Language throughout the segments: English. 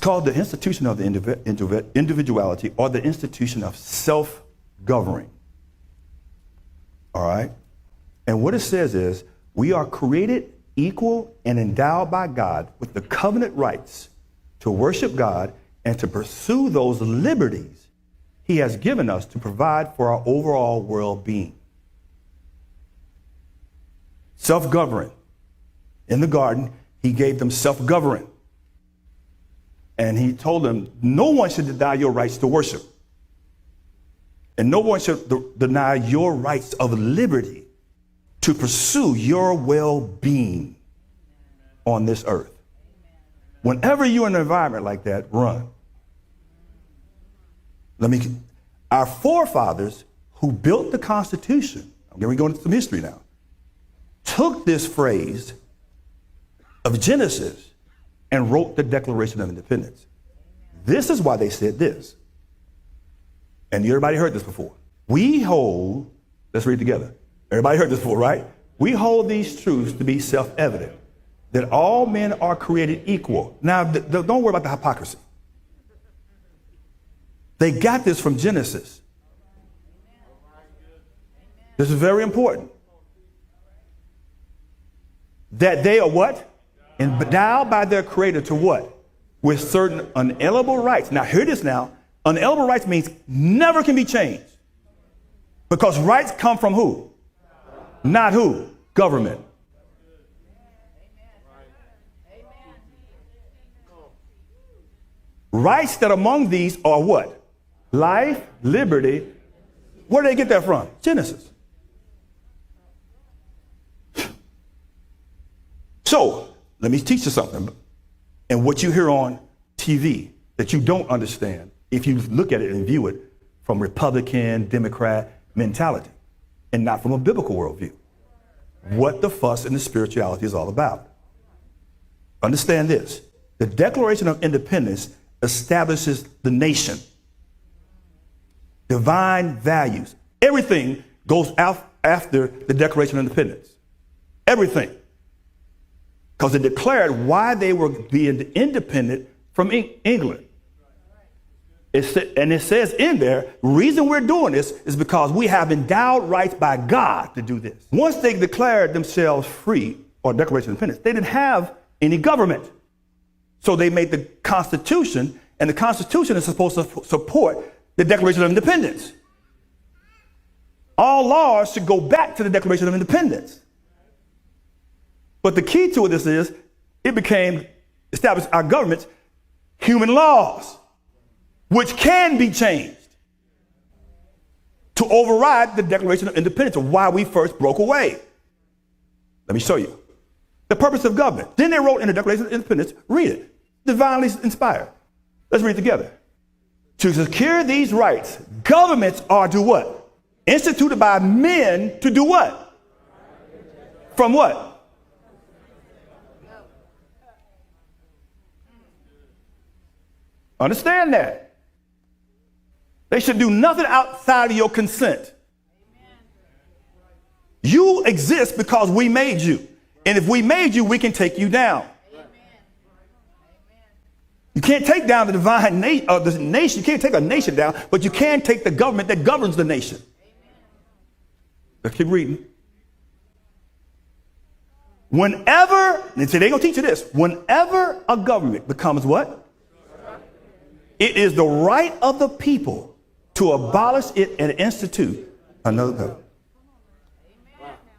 called the institution of the individuality, or the institution of self-governing. All right? And what it says is, we are created equal and endowed by God with the covenant rights to worship God and to pursue those liberties he has given us to provide for our overall well-being. Self-governing. In the garden, he gave them self-governing. And he told them, no one should deny your rights to worship. And no one should deny your rights of liberty to pursue your well-being on this earth. Whenever you're in an environment like that, run. Our forefathers who built the Constitution, I'm going to go into some history now, took this phrase of Genesis and wrote the Declaration of Independence. This is why they said this. And everybody heard this before. We hold, let's read together. Everybody heard this before, right? We hold these truths to be self-evident, that all men are created equal. Now, don't worry about the hypocrisy. They got this from Genesis. This is very important. That they are what? Endowed by their creator to what? With certain unalienable rights. Now, hear this now. Unalienable rights means never can be changed. Because rights come from who? Not who? Government. Rights that among these are what? Life, liberty. Where do they get that from? Genesis. So, let me teach you something. And what you hear on TV that you don't understand, if you look at it and view it from Republican, Democrat mentality, and not from a biblical worldview. What the fuss and the spirituality is all about. Understand this. The Declaration of Independence establishes the nation. Divine values. Everything goes out after the Declaration of Independence. Everything. Because it declared why they were being independent from England. And it says in there, the reason we're doing this is because we have endowed rights by God to do this. Once they declared themselves free, or Declaration of Independence, they didn't have any government. So they made the Constitution, and the Constitution is supposed to support the Declaration of Independence. All laws should go back to the Declaration of Independence. But the key to this is, it became established our government's human laws, which can be changed to override the Declaration of Independence, of why we first broke away. Let me show you. The purpose of government. Then they wrote in the Declaration of Independence, read it, divinely inspired. Let's read together. To secure these rights, governments are to what? Instituted by men to do what? From what? Understand that. They should do nothing outside of your consent. You exist because we made you. And if we made you, we can take you down. You can't take down the divine the nation. You can't take a nation down, but you can take the government that governs the nation. Let's keep reading. Whenever, and say they're going to teach you this, whenever a government becomes what? It is the right of the people to abolish it and institute another government.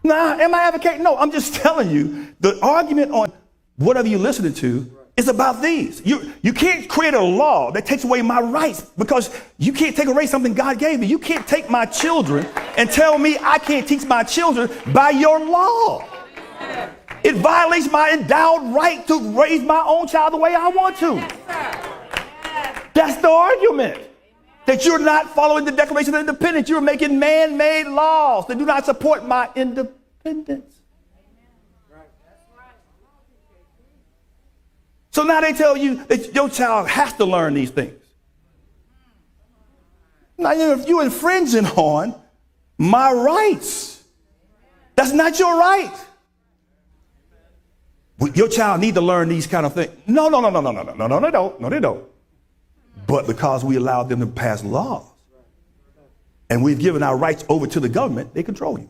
Nah, am I advocating? No, I'm just telling you the argument on whatever you're listening to is about these. You can't create a law that takes away my rights, because you can't take away something God gave me. You can't take my children and tell me I can't teach my children by your law. It violates my endowed right to raise my own child the way I want to. That's the argument. That you're not following the Declaration of Independence. You're making man-made laws that do not support my independence. So now they tell you that your child has to learn these things. Now you're infringing on my rights. That's not your right. Your child need to learn these kind of things. No, no, no, no, no, no, no, no, they don't. No, they don't. But because we allowed them to pass laws and we've given our rights over to the government, they control you.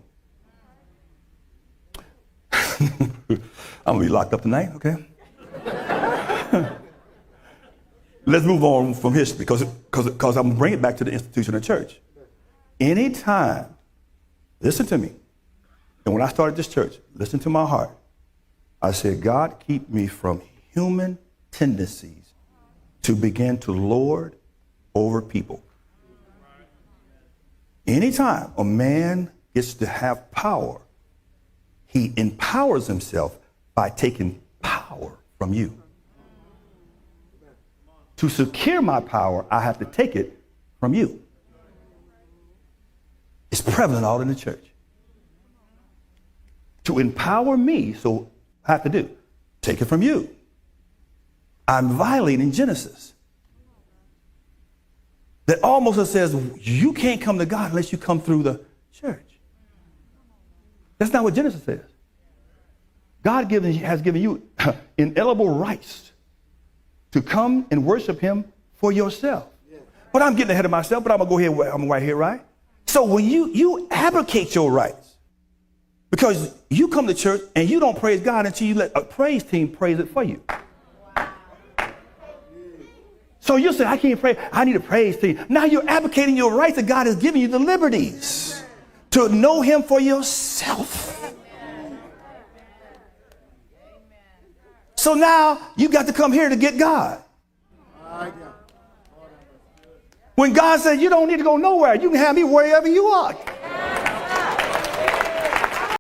I'm going to be locked up tonight, okay? Let's move on from history because I'm going to bring it back to the institution of the church. Anytime, listen to me, and when I started this church, listen to my heart. I said, God, keep me from human tendencies to begin to lord over people. Anytime a man gets to have power, he empowers himself by taking power from you. To secure my power, I have to take it from you. It's prevalent all in the church. To empower me, so I have to do, take it from you. I'm violating Genesis. That almost says you can't come to God unless you come through the church. That's not what Genesis says. God has given you inalienable rights to come and worship him for yourself. But I'm getting ahead of myself, but I'm going to go ahead. I'm right here, right? So when you abdicate your rights, because you come to church and you don't praise God until you let a praise team praise it for you. So you say, I can't pray. I need a praise team. Now you're advocating your rights that God has given you, the liberties to know him for yourself. So now you got to come here to get God. When God said, you don't need to go nowhere. You can have me wherever you are.